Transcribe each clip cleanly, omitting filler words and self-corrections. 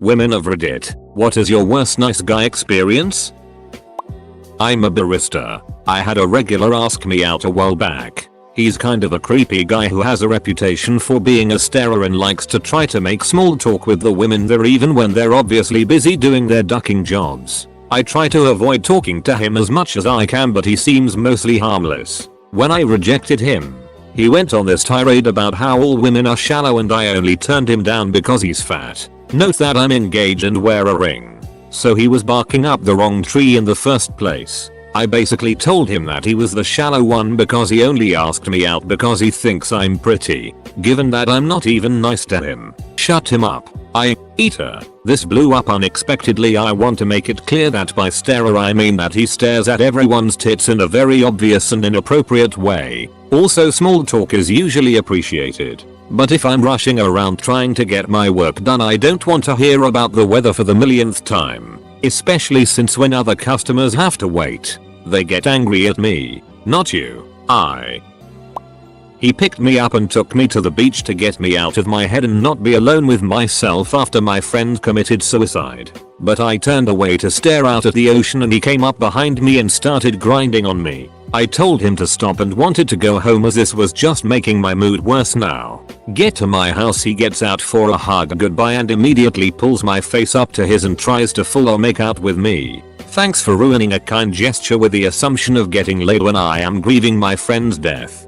Women of Reddit, what is your worst nice guy experience? I'm a barista. I had a regular ask me out a while back. He's kind of a creepy guy who has a reputation for being a starer and likes to try to make small talk with the women there even when they're obviously busy doing their ducking jobs. I try to avoid talking to him as much as I can, but he seems mostly harmless. When I rejected him, he went on this tirade about how all women are shallow and I only turned him down because he's fat. Note that I'm engaged and wear a ring. So he was barking up the wrong tree in the first place. I basically told him that he was the shallow one because he only asked me out because he thinks I'm pretty, given that I'm not even nice to him. Shut him up. Eater. This blew up unexpectedly. I want to make it clear that by starer I mean that he stares at everyone's tits in a very obvious and inappropriate way. Also, small talk is usually appreciated. But if I'm rushing around trying to get my work done, I don't want to hear about the weather for the millionth time. Especially since when other customers have to wait, they get angry at me, not you. He picked me up and took me to the beach to get me out of my head and not be alone with myself after my friend committed suicide. But I turned away to stare out at the ocean and he came up behind me and started grinding on me. I told him to stop and wanted to go home as this was just making my mood worse now. Get to my house, he gets out for a hug goodbye and immediately pulls my face up to his and tries to full on make out with me. Thanks for ruining a kind gesture with the assumption of getting laid when I am grieving my friend's death.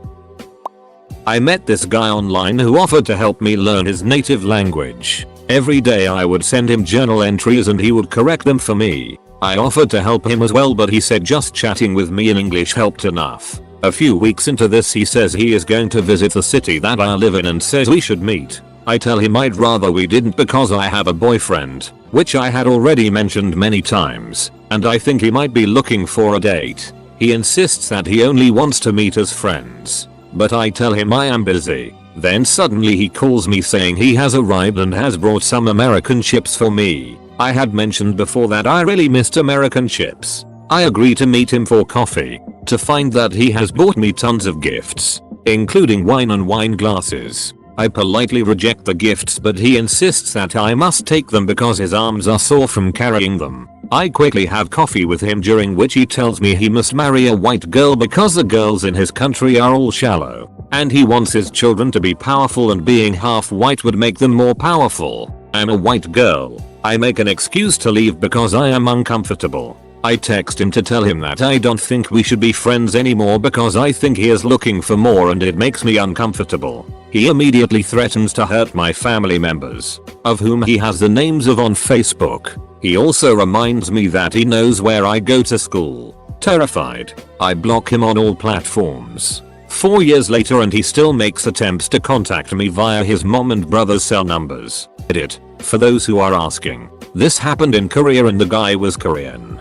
I met this guy online who offered to help me learn his native language. Every day I would send him journal entries and he would correct them for me. I offered to help him as well, but he said just chatting with me in English helped enough. A few weeks into this he says he is going to visit the city that I live in and says we should meet. I tell him I'd rather we didn't because I have a boyfriend, which I had already mentioned many times, and I think he might be looking for a date. He insists that he only wants to meet as friends, but I tell him I am busy. Then suddenly he calls me saying he has arrived and has brought some American chips for me. I had mentioned before that I really missed American chips. I agree to meet him for coffee, to find that he has bought me tons of gifts, including wine and wine glasses. I politely reject the gifts, but he insists that I must take them because his arms are sore from carrying them. I quickly have coffee with him, during which he tells me he must marry a white girl because the girls in his country are all shallow, and he wants his children to be powerful and being half white would make them more powerful. I'm a white girl. I make an excuse to leave because I am uncomfortable. I text him to tell him that I don't think we should be friends anymore because I think he is looking for more and it makes me uncomfortable. He immediately threatens to hurt my family members, of whom he has the names of on Facebook. He also reminds me that he knows where I go to school. Terrified, I block him on all platforms. 4 years later and he still makes attempts to contact me via his mom and brother's cell numbers. Edit. For those who are asking, this happened in Korea and the guy was Korean.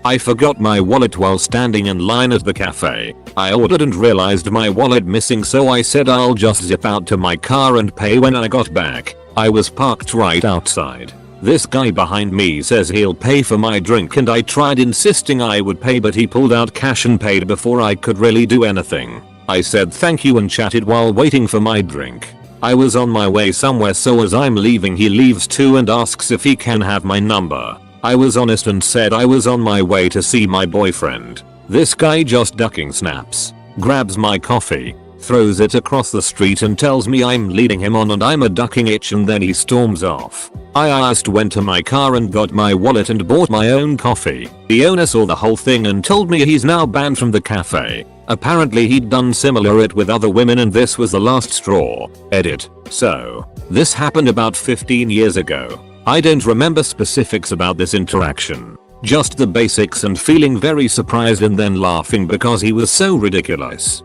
I forgot my wallet while standing in line at the cafe. I ordered and realized my wallet missing, so I said I'll just zip out to my car and pay when I got back. I was parked right outside. This guy behind me says he'll pay for my drink and I tried insisting I would pay, but he pulled out cash and paid before I could really do anything. I said thank you and chatted while waiting for my drink. I was on my way somewhere, so as I'm leaving he leaves too and asks if he can have my number. I was honest and said I was on my way to see my boyfriend. This guy just ducking snaps, grabs my coffee, throws it across the street and tells me I'm leading him on and I'm a ducking itch, and then he storms off. I asked, went to my car and got my wallet and bought my own coffee. The owner saw the whole thing and told me he's now banned from the cafe. Apparently he'd done similar it with other women and this was the last straw. Edit. So, this happened about 15 years ago. I don't remember specifics about this interaction, just the basics and feeling very surprised and then laughing because he was so ridiculous.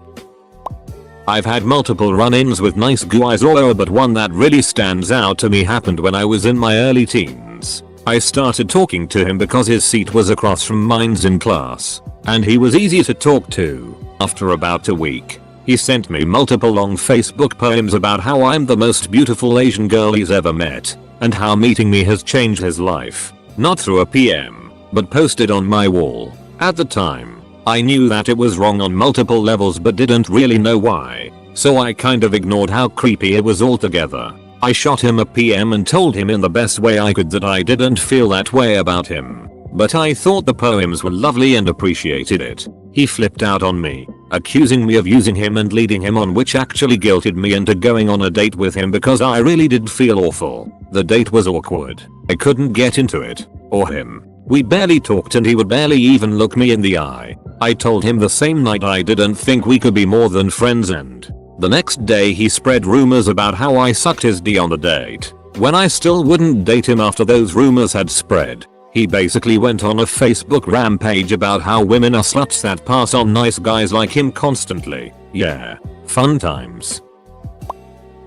I've had multiple run-ins with nice guys all over, but one that really stands out to me happened when I was in my early teens. I started talking to him because his seat was across from mine's in class, and he was easy to talk to. After about a week, he sent me multiple long Facebook poems about how I'm the most beautiful Asian girl he's ever met, and how meeting me has changed his life. Not through a PM, but posted on my wall. At the time, I knew that it was wrong on multiple levels but didn't really know why, so I kind of ignored how creepy it was altogether. I shot him a PM and told him in the best way I could that I didn't feel that way about him. But I thought the poems were lovely and appreciated it. He flipped out on me, accusing me of using him and leading him on, which actually guilted me into going on a date with him because I really did feel awful. The date was awkward. I couldn't get into it. Or him. We barely talked and he would barely even look me in the eye. I told him the same night I didn't think we could be more than friends, and the next day he spread rumors about how I sucked his D on the date. When I still wouldn't date him after those rumors had spread. He basically went on a Facebook rampage about how women are sluts that pass on nice guys like him constantly. Yeah, fun times.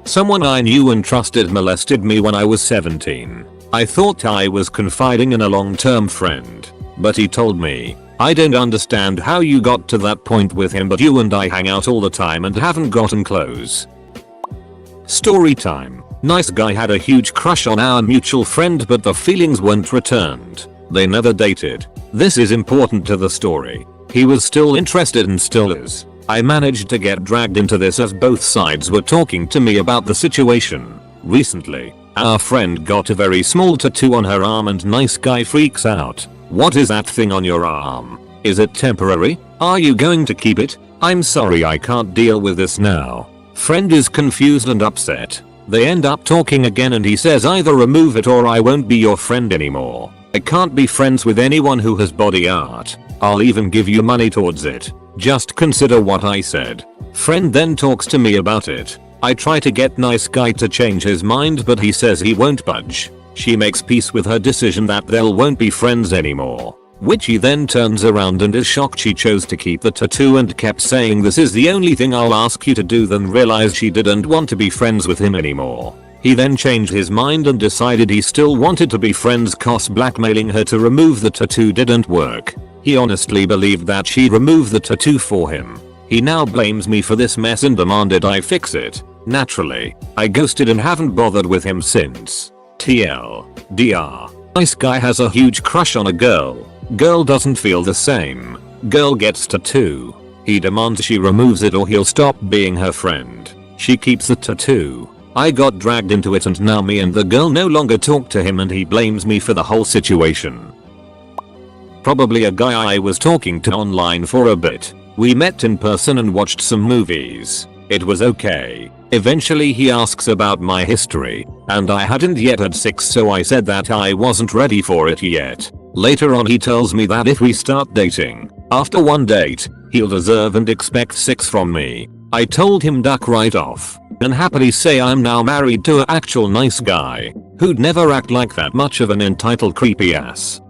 Someone I knew and trusted molested me when I was 17. I thought I was confiding in a long-term friend, but he told me, "I don't understand how you got to that point with him, but you and I hang out all the time and haven't gotten close." Story time. Nice guy had a huge crush on our mutual friend, but the feelings weren't returned. They never dated. This is important to the story. He was still interested and still is. I managed to get dragged into this as both sides were talking to me about the situation. Recently, our friend got a very small tattoo on her arm and nice guy freaks out. "What is that thing on your arm? Is it temporary? Are you going to keep it? I'm sorry, I can't deal with this now." Friend is confused and upset. They end up talking again and he says, "Either remove it or I won't be your friend anymore. I can't be friends with anyone who has body art. I'll even give you money towards it. Just consider what I said." Friend then talks to me about it. I try to get nice guy to change his mind, but he says he won't budge. She makes peace with her decision that they won't be friends anymore. Which he then turns around and is shocked she chose to keep the tattoo and kept saying, "This is the only thing I'll ask you to do," then realized she didn't want to be friends with him anymore. He then changed his mind and decided he still wanted to be friends, cause blackmailing her to remove the tattoo didn't work. He honestly believed that she removed the tattoo for him. He now blames me for this mess and demanded I fix it. Naturally, I ghosted and haven't bothered with him since. TLDR. Nice guy has a huge crush on a girl. Girl doesn't feel the same. Girl gets tattoo. He demands she removes it or he'll stop being her friend. She keeps the tattoo. I got dragged into it and now me and the girl no longer talk to him and he blames me for the whole situation. Probably a guy I was talking to online for a bit. We met in person and watched some movies. It was okay. Eventually he asks about my history, and I hadn't yet had sex, so I said that I wasn't ready for it yet. Later on he tells me that if we start dating, after one date, he'll deserve and expect sex from me. I told him duck right off, and happily say I'm now married to an actual nice guy, who'd never act like that much of an entitled creepy ass.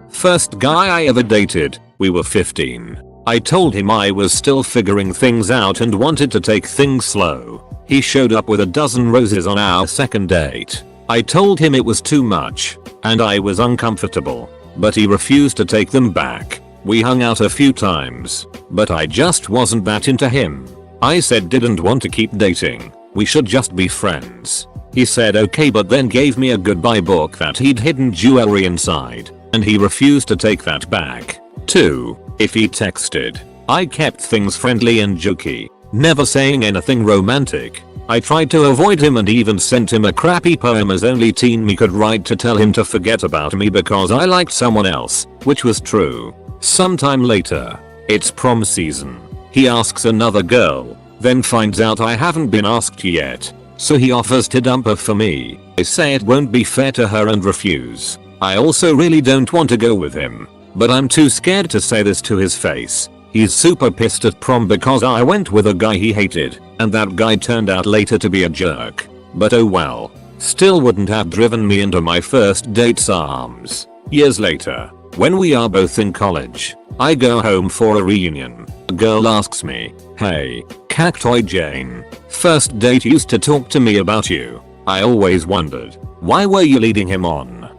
First guy I ever dated, we were 15. I told him I was still figuring things out and wanted to take things slow. He showed up with a dozen roses on our second date. I told him it was too much, and I was uncomfortable, but he refused to take them back. We hung out a few times, but I just wasn't that into him. I said didn't want to keep dating, we should just be friends. He said okay, but then gave me a goodbye book that he'd hidden jewelry inside, and he refused to take that back. 2. If he texted, I kept things friendly and jokey, never saying anything romantic. I tried to avoid him and even sent him a crappy poem as only teen me could write to tell him to forget about me because I liked someone else, which was true. Sometime later, it's prom season. He asks another girl, then finds out I haven't been asked yet, so he offers to dump her for me. I say it won't be fair to her and refuse. I also really don't want to go with him, but I'm too scared to say this to his face. He's super pissed at prom because I went with a guy he hated, and that guy turned out later to be a jerk. But oh well. Still wouldn't have driven me into my first date's arms. Years later, when we are both in college, I go home for a reunion. A girl asks me, "Hey, Cactoid Jane, first date used to talk to me about you. I always wondered, why were you leading him on?"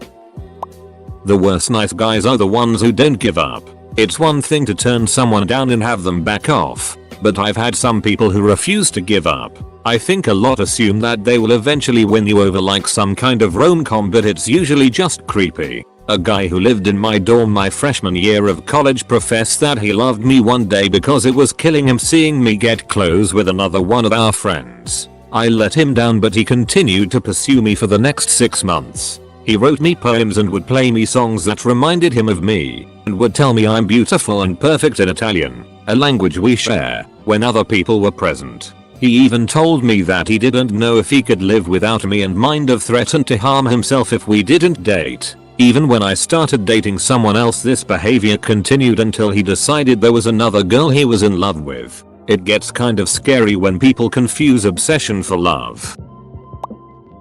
The worst nice guys are the ones who don't give up. It's one thing to turn someone down and have them back off, but I've had some people who refuse to give up. I think a lot assume that they will eventually win you over like some kind of rom-com, but it's usually just creepy. A guy who lived in my dorm my freshman year of college professed that he loved me one day because it was killing him seeing me get close with another one of our friends. I let him down, but he continued to pursue me for the next 6 months. He wrote me poems and would play me songs that reminded him of me, and would tell me I'm beautiful and perfect in Italian, a language we share, when other people were present. He even told me that he didn't know if he could live without me and might have threatened to harm himself if we didn't date. Even when I started dating someone else, this behavior continued until he decided there was another girl he was in love with. It gets kind of scary when people confuse obsession for love.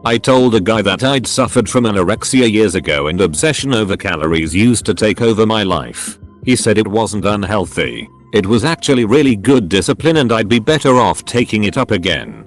I told a guy that I'd suffered from anorexia years ago and obsession over calories used to take over my life. He said it wasn't unhealthy. It was actually really good discipline and I'd be better off taking it up again.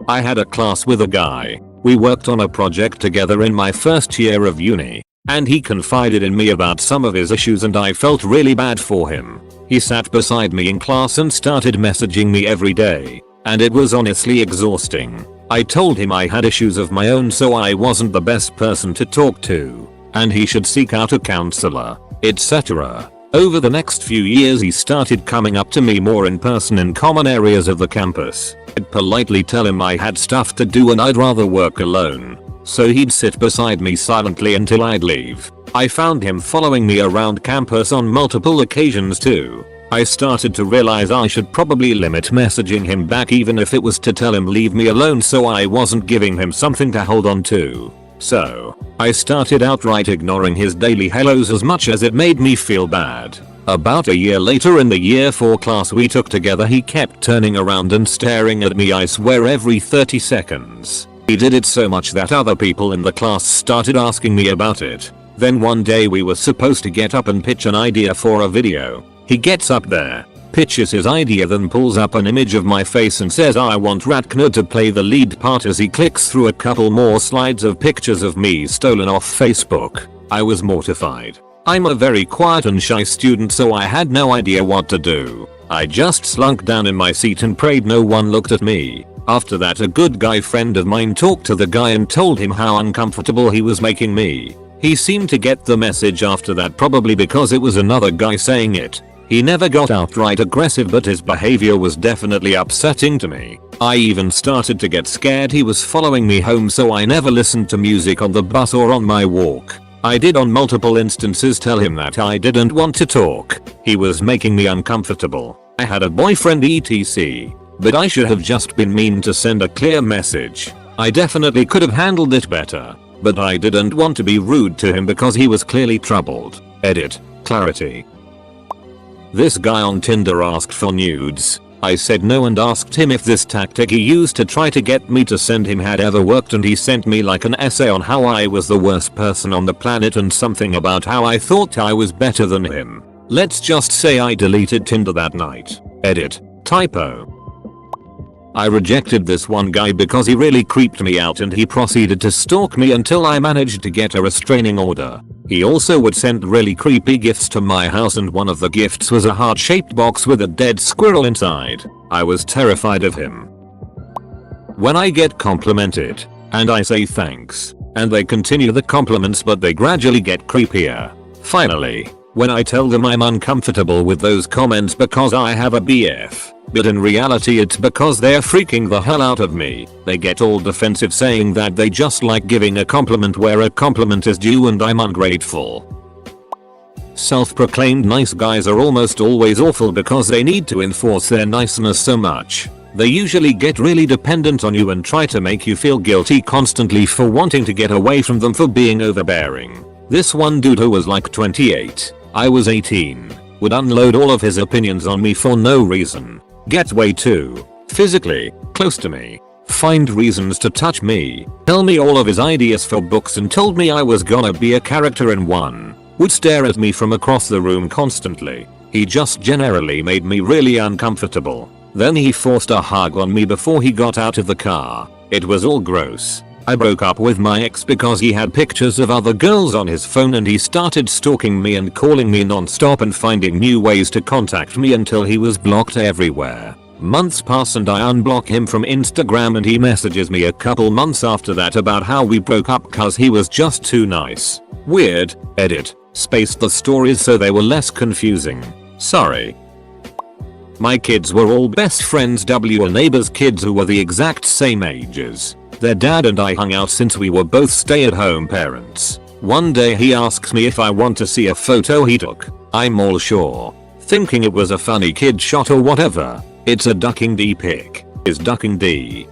I had a class with a guy. We worked on a project together in my first year of uni, and he confided in me about some of his issues and I felt really bad for him. He sat beside me in class and started messaging me every day, and it was honestly exhausting. I told him I had issues of my own, so I wasn't the best person to talk to, and he should seek out a counselor, etc. Over the next few years he started coming up to me more in person in common areas of the campus. I'd politely tell him I had stuff to do and I'd rather work alone, so he'd sit beside me silently until I'd leave. I found him following me around campus on multiple occasions too. I started to realize I should probably limit messaging him back, even if it was to tell him leave me alone so I wasn't giving him something to hold on to. So, I started outright ignoring his daily hellos as much as it made me feel bad. About a year later in the year 4 class we took together, he kept turning around and staring at me, I swear, every 30 seconds. He did it so much that other people in the class started asking me about it. Then one day we were supposed to get up and pitch an idea for a video. He gets up there, pitches his idea, then pulls up an image of my face and says I want RedditJar to play the lead part as he clicks through a couple more slides of pictures of me stolen off Facebook. I was mortified. I'm a very quiet and shy student, so I had no idea what to do. I just slunk down in my seat and prayed no one looked at me. After that, a good guy friend of mine talked to the guy and told him how uncomfortable he was making me. He seemed to get the message after that, probably because it was another guy saying it. He never got outright aggressive, but his behavior was definitely upsetting to me. I even started to get scared he was following me home, so I never listened to music on the bus or on my walk. I did on multiple instances tell him that I didn't want to talk. He was making me uncomfortable. I had a boyfriend etc. But I should have just been mean to send a clear message. I definitely could have handled it better. But I didn't want to be rude to him because he was clearly troubled. Edit. Clarity. This guy on Tinder asked for nudes. I said no and asked him if this tactic he used to try to get me to send him had ever worked, and he sent me like an essay on how I was the worst person on the planet and something about how I thought I was better than him. Let's just say I deleted Tinder that night. Edit. Typo. I rejected this one guy because he really creeped me out and he proceeded to stalk me until I managed to get a restraining order. He also would send really creepy gifts to my house, and one of the gifts was a heart-shaped box with a dead squirrel inside. I was terrified of him. When I get complimented, and I say thanks, and they continue the compliments but they gradually get creepier. Finally, when I tell them I'm uncomfortable with those comments because I have a BF, but in reality it's because they're freaking the hell out of me, they get all defensive, saying that they just like giving a compliment where a compliment is due and I'm ungrateful. Self-proclaimed nice guys are almost always awful because they need to enforce their niceness so much. They usually get really dependent on you and try to make you feel guilty constantly for wanting to get away from them for being overbearing. This one dude who was like 28, I was 18, would unload all of his opinions on me for no reason. Get way too physically close to me, find reasons to touch me, tell me all of his ideas for books and told me I was gonna be a character in one, would stare at me from across the room constantly. He just generally made me really uncomfortable. Then he forced a hug on me before he got out of the car. It was all gross. I broke up with my ex because he had pictures of other girls on his phone and he started stalking me and calling me non-stop and finding new ways to contact me until he was blocked everywhere. Months pass and I unblock him from Instagram and he messages me a couple months after that about how we broke up cause he was just too nice. Weird. Edit. Spaced the stories so they were less confusing. Sorry. My kids were all best friends were neighbors' kids who were the exact same ages. Their dad and I hung out since we were both stay-at-home parents. One day he asks me if I want to see a photo he took. I'm all sure, thinking it was a funny kid shot or whatever. It's a ducking D pic. Is ducking D.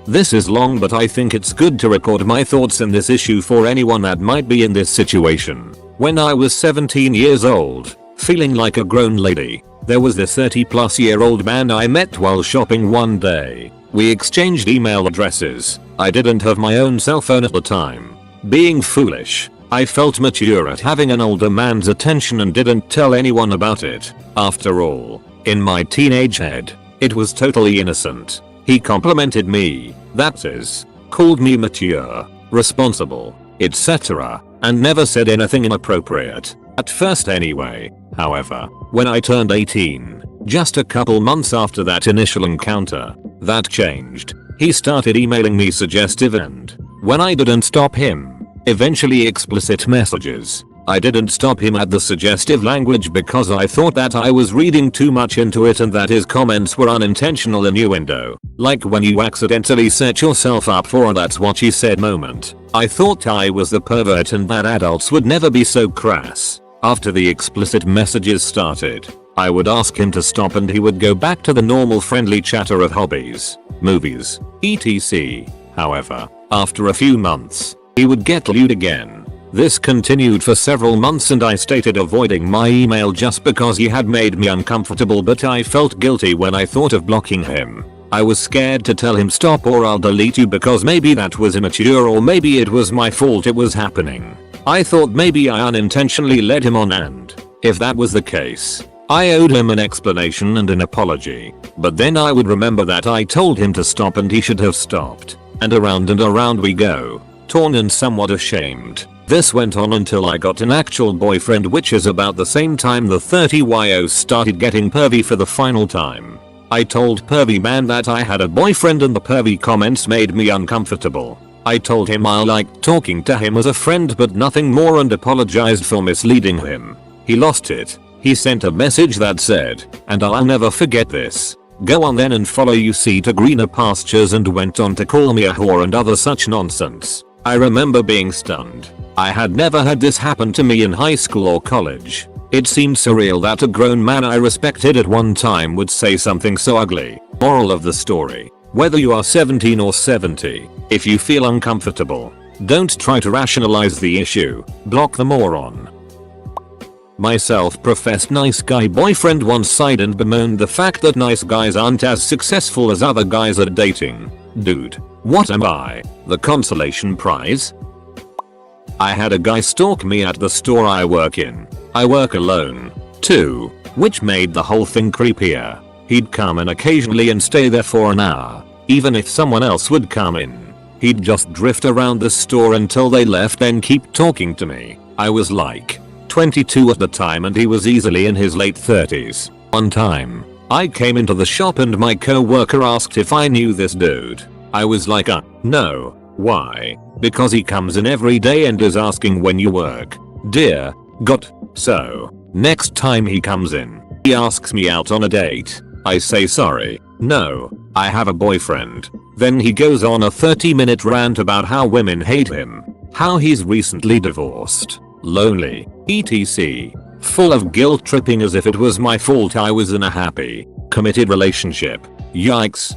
This is long, but I think it's good to record my thoughts in this issue for anyone that might be in this situation. When I was 17 years old, feeling like a grown lady, there was this 30-plus-year-old man I met while shopping one day. We exchanged email addresses. I didn't have my own cell phone at the time. Being foolish, I felt mature at having an older man's attention and didn't tell anyone about it. After all, in my teenage head, it was totally innocent. He complimented me, that is, called me mature, responsible, etc., and never said anything inappropriate. At first anyway. However, when I turned 18, just a couple months after that initial encounter, that changed. He started emailing me suggestive and, when I didn't stop him, eventually explicit messages. I didn't stop him at the suggestive language because I thought that I was reading too much into it and that his comments were unintentional innuendo. Like when you accidentally set yourself up for a "that's what she said" moment. I thought I was the pervert and that adults would never be so crass. After the explicit messages started, I would ask him to stop and he would go back to the normal friendly chatter of hobbies, movies, etc. However, after a few months, he would get lewd again. This continued for several months and I started avoiding my email just because he had made me uncomfortable, but I felt guilty when I thought of blocking him. I was scared to tell him stop or I'll delete you because maybe that was immature or maybe it was my fault it was happening. I thought maybe I unintentionally led him on, and if that was the case, I owed him an explanation and an apology. But then I would remember that I told him to stop and he should have stopped. And around we go, torn and somewhat ashamed. This went on until I got an actual boyfriend, which is about the same time the 30YOs started getting pervy for the final time. I told pervy man that I had a boyfriend and the pervy comments made me uncomfortable. I told him I liked talking to him as a friend but nothing more and apologized for misleading him. He lost it. He sent a message that said, and I'll never forget this, "Go on then and follow UC to greener pastures," and went on to call me a whore and other such nonsense. I remember being stunned. I had never had this happen to me in high school or college. It seemed surreal that a grown man I respected at one time would say something so ugly. Moral of the story: whether you are 17 or 70, if you feel uncomfortable, don't try to rationalize the issue. Block the moron. My self-professed nice guy boyfriend once sighed and bemoaned the fact that nice guys aren't as successful as other guys at dating. Dude, what am I? The consolation prize? I had a guy stalk me at the store I work in. I work alone, too, which made the whole thing creepier. He'd come in occasionally and stay there for an hour. Even if someone else would come in, he'd just drift around the store until they left, then keep talking to me. I was like 22 at the time and he was easily in his late 30s. One time, I came into the shop and my co-worker asked if I knew this dude. I was like, no. Why? Because he comes in every day and is asking when you work. Dear God. So, next time he comes in, he asks me out on a date. I say sorry, no, I have a boyfriend. Then he goes on a 30-minute rant about how women hate him, how he's recently divorced, lonely, etc. Full of guilt tripping as if it was my fault I was in a happy, committed relationship. Yikes.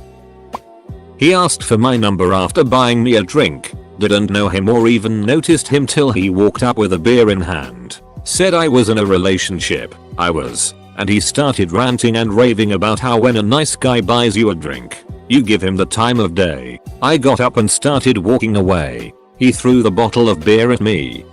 He asked for my number after buying me a drink. Didn't know him or even noticed him till he walked up with a beer in hand. Said I was in a relationship. I was. And he started ranting and raving about how when a nice guy buys you a drink, you give him the time of day. I got up and started walking away. He threw the bottle of beer at me.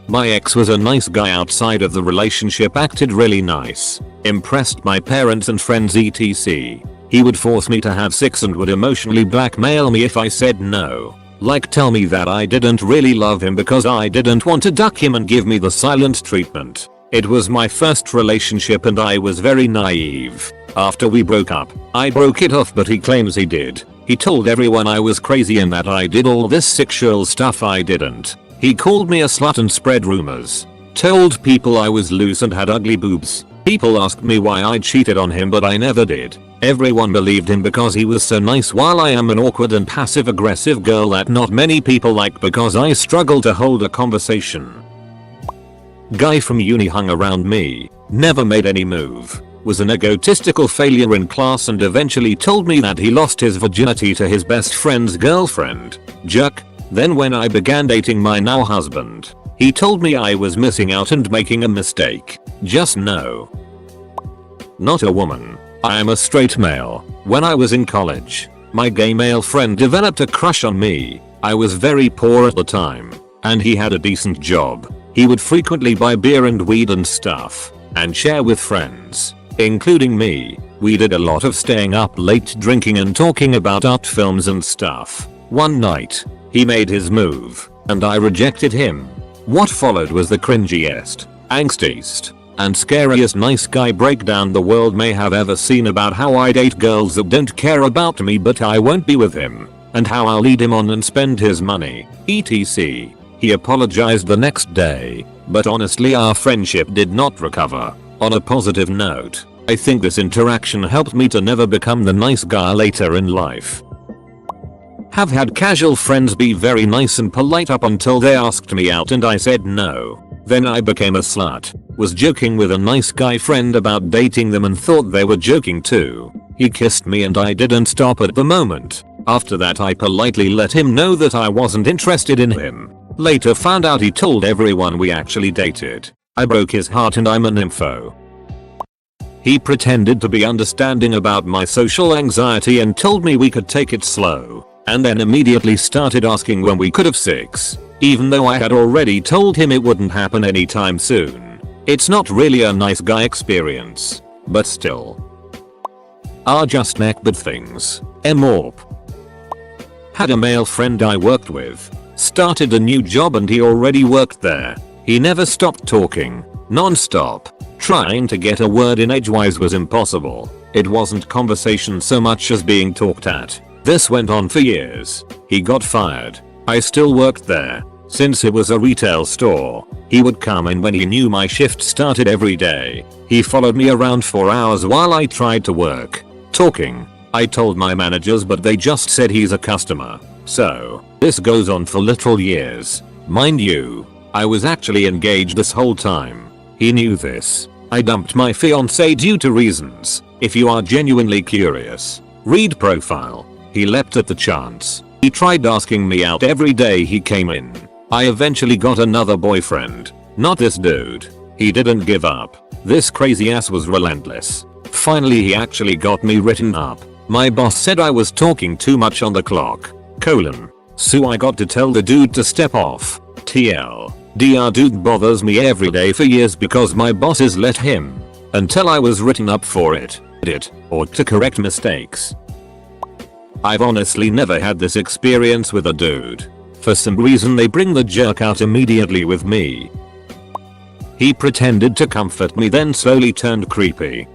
My ex was a nice guy outside of the relationship, acted really nice, impressed my parents and friends etc. He would force me to have sex and would emotionally blackmail me if I said no. Like tell me that I didn't really love him because I didn't want to duck him and give me the silent treatment. It was my first relationship and I was very naive. After we broke up, I broke it off, but he claims he did. He told everyone I was crazy and that I did all this sexual stuff. I didn't. He called me a slut and spread rumors. Told people I was loose and had ugly boobs. People asked me why I cheated on him, but I never did. Everyone believed him because he was so nice, while I am an awkward and passive aggressive girl that not many people like because I struggle to hold a conversation. Guy from uni hung around me, never made any move, was an egotistical failure in class and eventually told me that he lost his virginity to his best friend's girlfriend. Jerk. Then when I began dating my now husband, he told me I was missing out and making a mistake. Just no. Not a woman. I am a straight male. When I was in college, my gay male friend developed a crush on me. I was very poor at the time, and he had a decent job. He would frequently buy beer and weed and stuff, and share with friends, including me. We did a lot of staying up late drinking and talking about art films and stuff. One night, he made his move, and I rejected him. What followed was the cringiest, angstiest, and scariest nice guy breakdown the world may have ever seen about how I date girls that don't care about me but I won't be with him, and how I'll lead him on and spend his money, etc. He apologized the next day, but honestly our friendship did not recover. On a positive note, I think this interaction helped me to never become the nice guy later in life. Have had casual friends be very nice and polite up until they asked me out and I said no. Then I became a slut. Was joking with a nice guy friend about dating them and thought they were joking too. He kissed me and I didn't stop at the moment. After that I politely let him know that I wasn't interested in him. Later found out he told everyone we actually dated. I broke his heart and I'm a nympho. He pretended to be understanding about my social anxiety and told me we could take it slow. And then immediately started asking when we could have sex, even though I had already told him it wouldn't happen anytime soon. It's not really a nice guy experience, but still. Are just neck bad things. MORP. Had a male friend I worked with, started a new job and he already worked there. He never stopped talking, non-stop. Trying to get a word in edgewise was impossible. It wasn't conversation so much as being talked at. This went on for years. He got fired. I still worked there. Since it was a retail store, he would come in when he knew my shift started every day. He followed me around for hours while I tried to work. Talking. I told my managers but they just said he's a customer. So, this goes on for literal years. Mind you, I was actually engaged this whole time. He knew this. I dumped my fiancé due to reasons. If you are genuinely curious, read profile. He leapt at the chance. He tried asking me out every day he came in. I eventually got another boyfriend. Not this dude. He didn't give up. This crazy ass was relentless. Finally he actually got me written up. My boss said I was talking too much on the clock. So I got to tell the dude to step off. TLDR dude bothers me every day for years because my bosses let him. Until I was written up for it. Or to correct mistakes. I've honestly never had this experience with a dude. For some reason they bring the jerk out immediately with me. He pretended to comfort me then slowly turned creepy.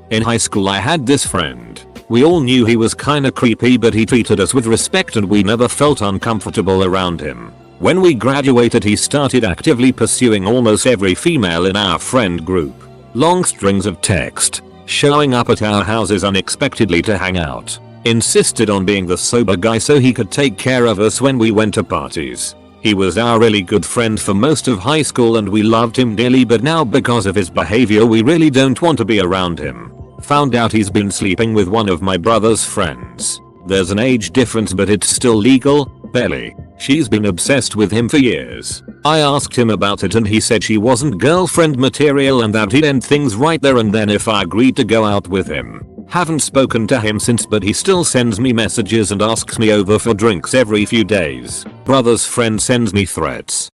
In high school I had this friend. We all knew he was kinda creepy but he treated us with respect and we never felt uncomfortable around him. When we graduated he started actively pursuing almost every female in our friend group. Long strings of text. Showing up at our houses unexpectedly to hang out. Insisted on being the sober guy so he could take care of us when we went to parties. He was our really good friend for most of high school and we loved him dearly, but now because of his behavior we really don't want to be around him. Found out he's been sleeping with one of my brother's friends. There's an age difference but it's still legal. Barely. She's been obsessed with him for years. I asked him about it and he said she wasn't girlfriend material and that he'd end things right there and then if I agreed to go out with him. Haven't spoken to him since but he still sends me messages and asks me over for drinks every few days. Brother's friend sends me threats.